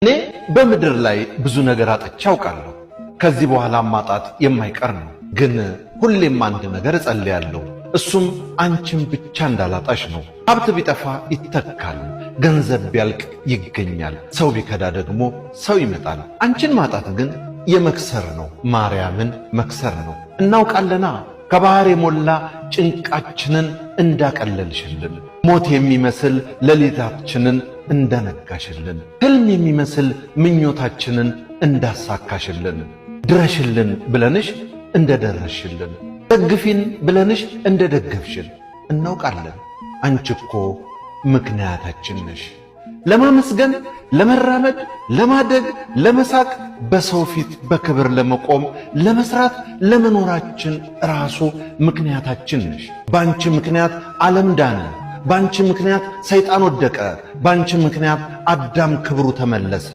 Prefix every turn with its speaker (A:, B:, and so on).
A: እኔ በምድር ላይ ብዙ ነገር አጥቼ አውቃለሁ። ከዚህ በኋላ ማጣት የማይቀር ነው። ግን ሁሌም አንድ ነገር እጸልያለሁ። እሱም አንቺን ብቻ እንዳላጣሽ ነው። ሀብት ቢጠፋ ይተካል፣ ገንዘብ ቢያልቅ ይገኛል፣ ሰው ቢከዳ ደግሞ ሰው ይመጣል። አንቺን ማጣት ግን የመክሰር ነው። ማርያምን መክሰር ነው። እናውቃለና ከባህር የሞላ ጭንቃችንን እንዳቀለልሽልን፣ ሞት የሚመስል ሌሊታችንን እንደነጋሽልን፣ ሕልም የሚመስል ምኞታችንን እንዳሳካሽልን፣ ድረሽልን ብለንሽ እንደደረሽልን፣ ደግፊን ብለንሽ እንደደገፍሽን እናውቃለን። አንቺ እኮ ምክንያታችን ነሽ። ለማመስገን፣ ለመራመድ፣ ለማደግ፣ ለመሳቅ፣ በሰው ፊት በክብር ለመቆም፣ ለመስራት፣ ለመኖራችን ራሱ ምክንያታችን ነሽ። ባንቺ ምክንያት ዓለም ዳነ። ባንቺ ምክንያት ሰይጣን ወደቀ። ባንቺ ምክንያት አዳም ክብሩ ተመለሰ።